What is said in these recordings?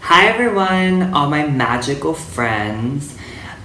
Hi everyone, all my magical friends.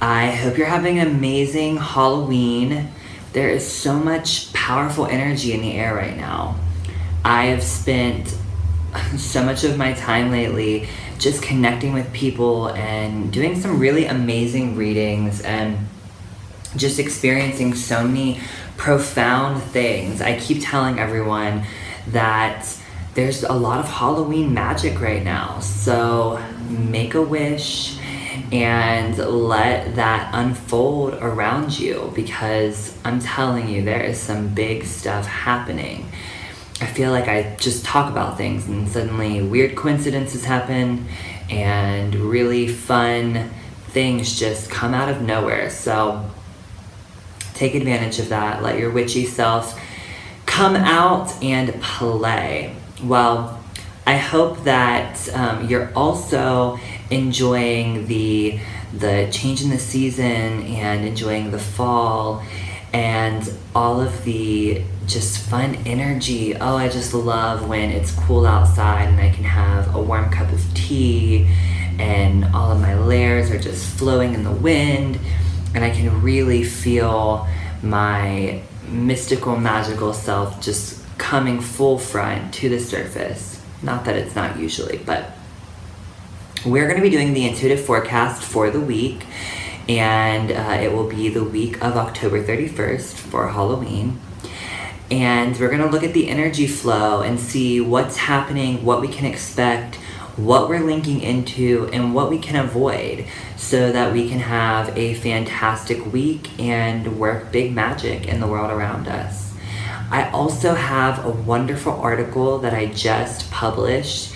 I hope you're having an amazing Halloween. There is so much powerful energy in the air right now. I have spent so much of my time lately just connecting with people and doing some really amazing readings and just experiencing so many profound things. I keep telling everyone that there's a lot of Halloween magic right now. So make a wish and let that unfold around you, because I'm telling you, there is some big stuff happening. I feel like I just talk about things and suddenly weird coincidences happen and really fun things just come out of nowhere. So take advantage of that. Let your witchy self come out and play. Well, I hope that you're also enjoying the change in the season and enjoying the fall and all of the just fun energy. Oh, I just love when it's cool outside and I can have a warm cup of tea and all of my layers are just flowing in the wind and I can really feel my mystical, magical self just coming full front to the surface. Not that it's not usually, but we're going to be doing the intuitive forecast for the week, and it will be the week of October 31st for Halloween. And we're going to look at the energy flow and see what's happening, what we can expect, what we're linking into, and what we can avoid so that we can have a fantastic week and work big magic in the world around us. I also have a wonderful article that I just published,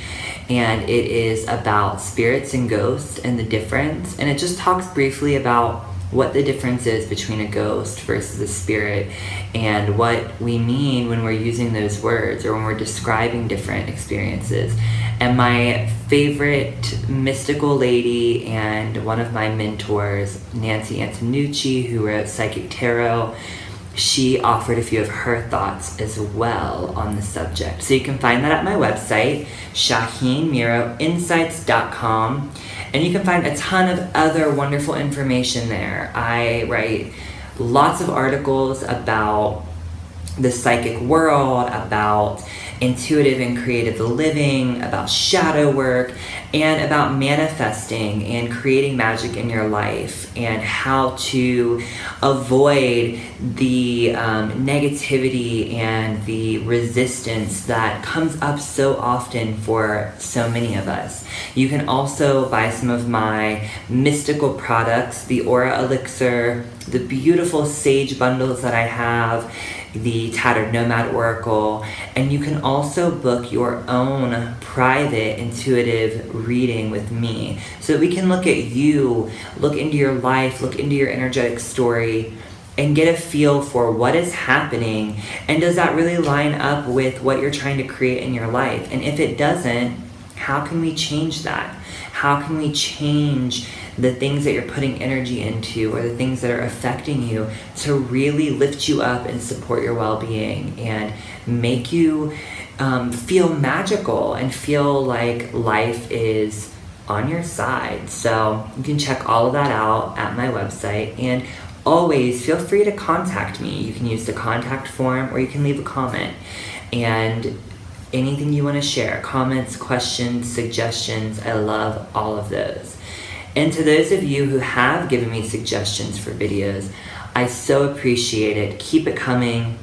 and it is about spirits and ghosts and the difference, and it just talks briefly about what the difference is between a ghost versus a spirit and what we mean when we're using those words or when we're describing different experiences. And my favorite mystical lady and one of my mentors, Nancy Antonucci, who wrote Psychic Tarot, she offered a few of her thoughts as well on the subject. So you can find that at my website, ShaheenMiroInsights.com, and you can find a ton of other wonderful information there. I write lots of articles about the psychic world, about intuitive and creative living, about shadow work, and about manifesting and creating magic in your life, and how to avoid the negativity and the resistance that comes up so often for so many of us. You can also buy some of my mystical products, the Aura Elixir, the beautiful sage bundles that I have, the Tattered Nomad Oracle, and you can also book your own private intuitive reading with me so that we can look at you, look into your life, look into your energetic story, and get a feel for what is happening, and does that really line up with what you're trying to create in your life? And if it doesn't, how can we change that? How can we change the things that you're putting energy into or the things that are affecting you to really lift you up and support your well-being and make you feel magical and feel like life is on your side? So you can check all of that out at my website, and always feel free to contact me. You can use the contact form or you can leave a comment, and anything you want to share, comments, questions, suggestions, I love all of those. And to those of you who have given me suggestions for videos, I so appreciate it. Keep it coming.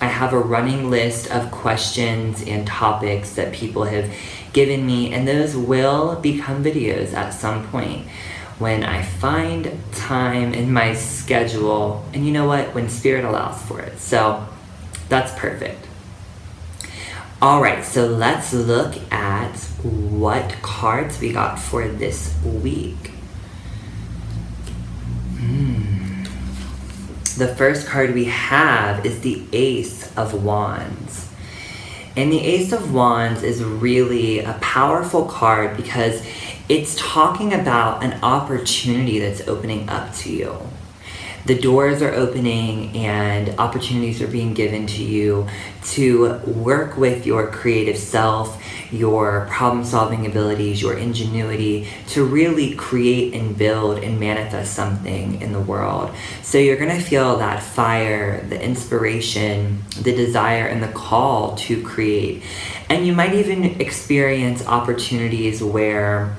I have a running list of questions and topics that people have given me, and those will become videos at some point when I find time in my schedule, and you know what, when Spirit allows for it. So that's perfect. All right, so let's look at what cards we got for this week. The first card we have is the Ace of Wands. And the Ace of Wands is really a powerful card because it's talking about an opportunity that's opening up to you. the doors are opening and opportunities are being given to you to work with your creative self, your problem-solving abilities, your ingenuity, to really create and build and manifest something in the world. So you're going to feel that fire, the inspiration, the desire, and the call to create. And you might even experience opportunities or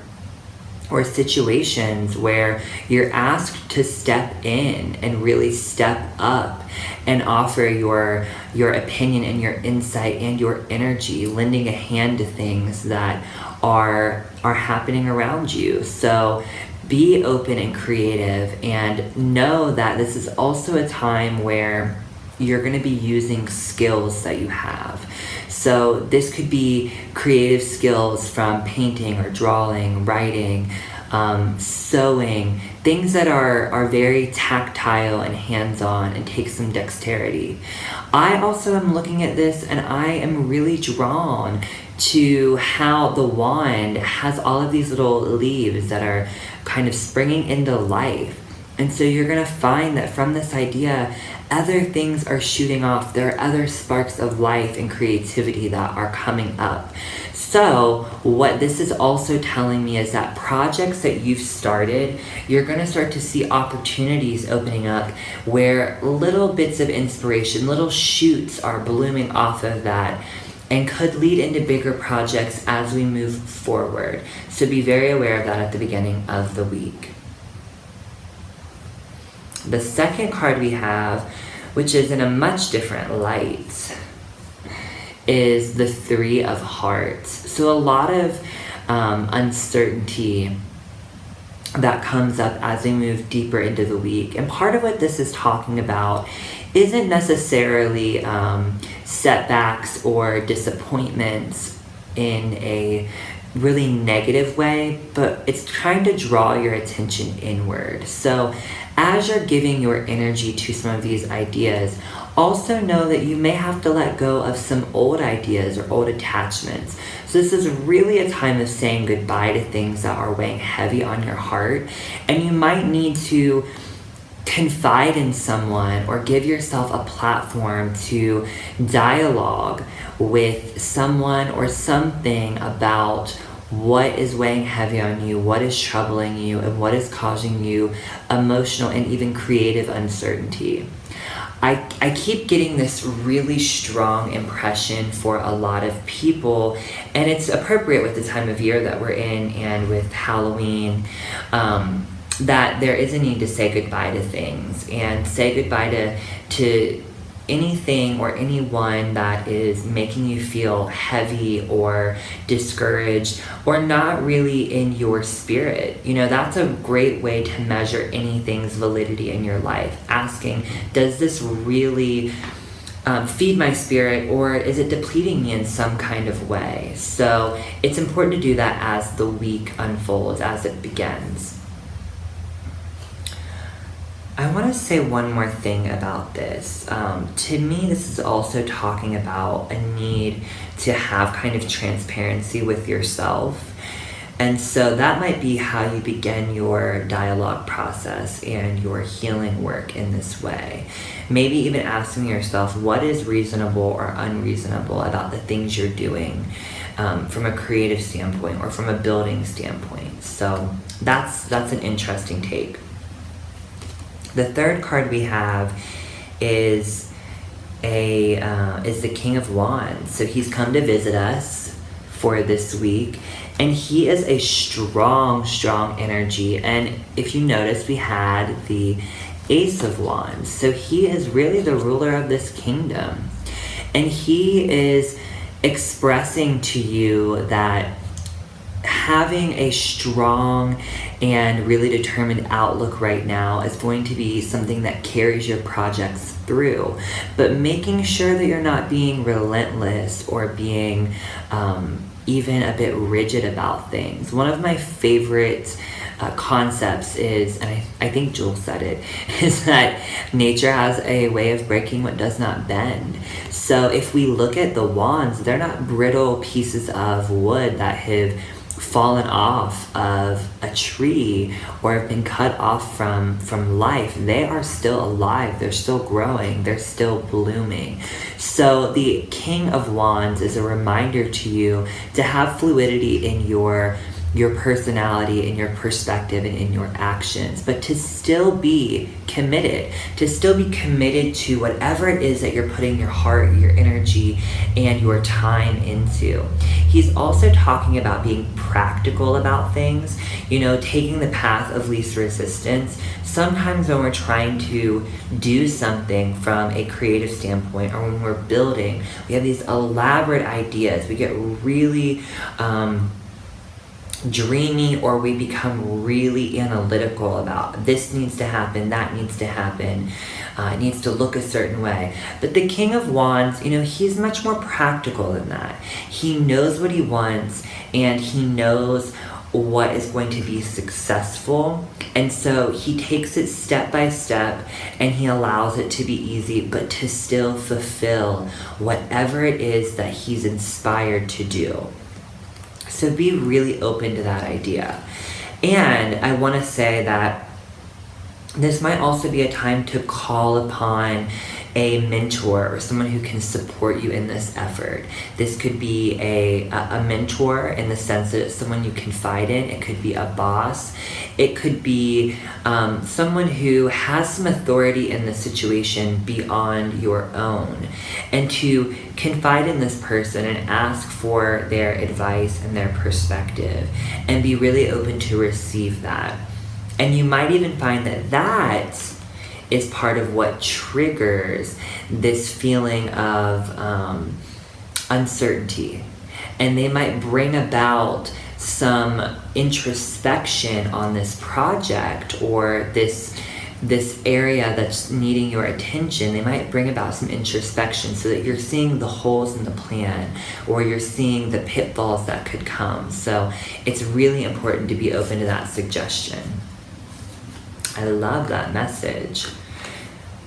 situations where you're asked to step in and really step up and offer your opinion and your insight and your energy, lending a hand to things that are happening around you. So be open and creative, and know that this is also a time where you're going to be using skills that you have. So this could be creative skills from painting or drawing, writing, sewing, things that are very tactile and hands-on and take some dexterity. I also am looking at this and I am really drawn to how the wand has all of these little leaves that are kind of springing into life. And so you're going to find that from this idea, other things are shooting off. There are other sparks of life and creativity that are coming up. So what this is also telling me is that projects that you've started, you're going to start to see opportunities opening up where little bits of inspiration, little shoots are blooming off of that, and could lead into bigger projects as we move forward. So be very aware of that at the beginning of the week. The second card we have, which is in a much different light, is the Three of Hearts. So a lot of uncertainty that comes up as we move deeper into the week. And part of what this is talking about isn't necessarily setbacks or disappointments in a really negative way, but it's trying to draw your attention inward. So as you're giving your energy to some of these ideas, also know that you may have to let go of some old ideas or old attachments. So this is really a time of saying goodbye to things that are weighing heavy on your heart, and you might need to confide in someone or give yourself a platform to dialogue with someone or something about what is weighing heavy on you, what is troubling you, and what is causing you emotional and even creative uncertainty. I keep getting this really strong impression for a lot of people, and it's appropriate with the time of year that we're in and with Halloween, that there is a need to say goodbye to things and say goodbye to anything or anyone that is making you feel heavy or discouraged or not really in your spirit. You know, that's a great way to measure anything's validity in your life. Asking, does this really feed my spirit, or is it depleting me in some kind of way? So it's important to do that as the week unfolds, as it begins. I want to say one more thing about this. To me, this is also talking about a need to have kind of transparency with yourself. And so that might be how you begin your dialogue process and your healing work in this way. Maybe even asking yourself what is reasonable or unreasonable about the things you're doing from a creative standpoint or from a building standpoint. So that's an interesting take. The third card we have is the King of Wands. So he's come to visit us for this week, and he is a strong energy. And if you notice, we had the Ace of Wands. So he is really the ruler of this kingdom, and he is expressing to you that having a strong and really determined outlook right now is going to be something that carries your projects through, but making sure that you're not being relentless or being even a bit rigid about things. One of my favorite concepts is, and I think Jules said it, is that nature has a way of breaking what does not bend. So if we look at the wands, they're not brittle pieces of wood that have fallen off of a tree or have been cut off from life, they are still alive, they're still growing, they're still blooming. So the King of Wands is a reminder to you to have fluidity in your personality, in your perspective, and in your actions, but to still be committed, to whatever it is that you're putting your heart, your energy, and your time into. He's also talking about being practical about things, taking the path of least resistance. Sometimes when we're trying to do something from a creative standpoint, or when we're building, we have these elaborate ideas. We get really dreamy, or we become really analytical about this needs to happen, that needs to happen, it needs to look a certain way. But the King of Wands, he's much more practical than that. He knows what he wants, and he knows what is going to be successful, and so he takes it step by step, and he allows it to be easy, but to still fulfill whatever it is that he's inspired to do. So be really open to that idea. And I want to say that this might also be a time to call upon a mentor or someone who can support you in this effort. This could be a mentor in the sense that it's someone you confide in. It could be a boss. It could be someone who has some authority in the situation beyond your own. And to confide in this person and ask for their advice and their perspective, and be really open to receive that. And you might even find that is part of what triggers this feeling of uncertainty. And they might bring about some introspection on this project, or this area that's needing your attention. They might bring about some introspection so that you're seeing the holes in the plan, or you're seeing the pitfalls that could come. So it's really important to be open to that suggestion. I love that message.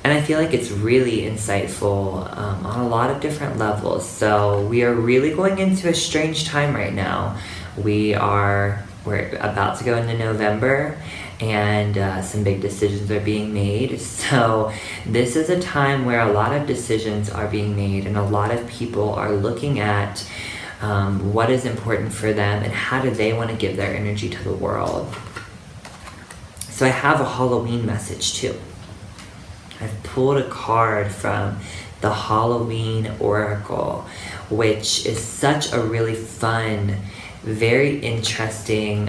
And I feel like it's really insightful on a lot of different levels. So we are really going into a strange time right now. We're about to go into November, and some big decisions are being made. So this is a time where a lot of decisions are being made, and a lot of people are looking at what is important for them and how do they want to give their energy to the world. So I have a Halloween message too. I've pulled a card from the Halloween Oracle, which is such a really fun, very interesting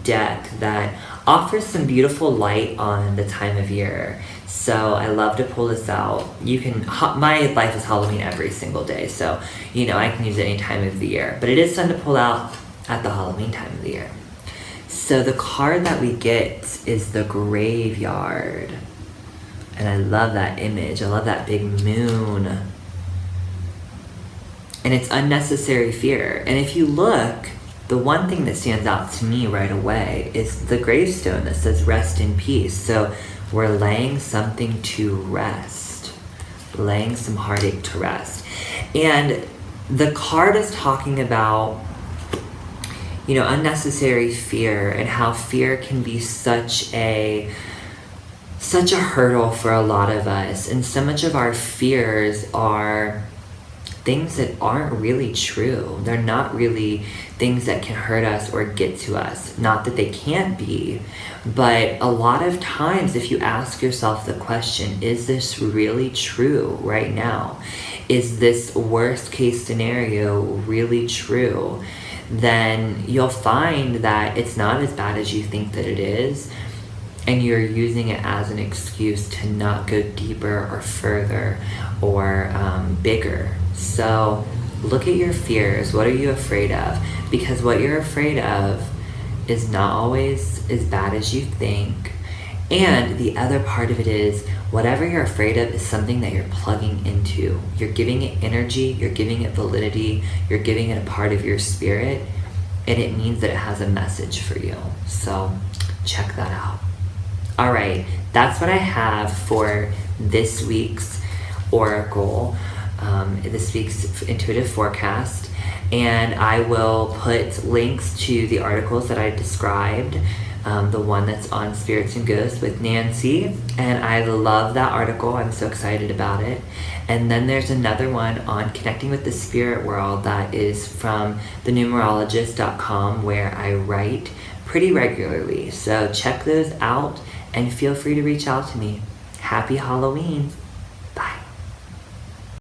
deck that offers some beautiful light on the time of year. So I love to pull this out. My life is Halloween every single day, so I can use it any time of the year. But it is fun to pull out at the Halloween time of the year. So the card that we get is the Graveyard. And I love that image. I love that big moon. And it's unnecessary fear. And if you look, the one thing that stands out to me right away is the gravestone that says rest in peace. So we're laying something to rest, laying some heartache to rest. And the card is talking about unnecessary fear, and how fear can be such a hurdle for a lot of us. And so much of our fears are things that aren't really true. They're not really things that can hurt us or get to us. Not that they can't be, but a lot of times if you ask yourself the question, is this really true right now? Is this worst case scenario really true? Then you'll find that it's not as bad as you think that it is, and you're using it as an excuse to not go deeper or further or bigger. So look at your fears. What are you afraid of? Because what you're afraid of is not always as bad as you think. And the other part of it is, whatever you're afraid of is something that you're plugging into. You're giving it energy, you're giving it validity, you're giving it a part of your spirit, and it means that it has a message for you. So check that out. All right, that's what I have for this week's Oracle, this week's intuitive forecast. And I will put links to the articles that I described. The one that's on Spirits and Ghosts with Nancy, and I love that article. I'm so excited about it. And then there's another one on connecting with the spirit world that is from thenumerologist.com, where I write pretty regularly. So check those out and feel free to reach out to me. Happy Halloween!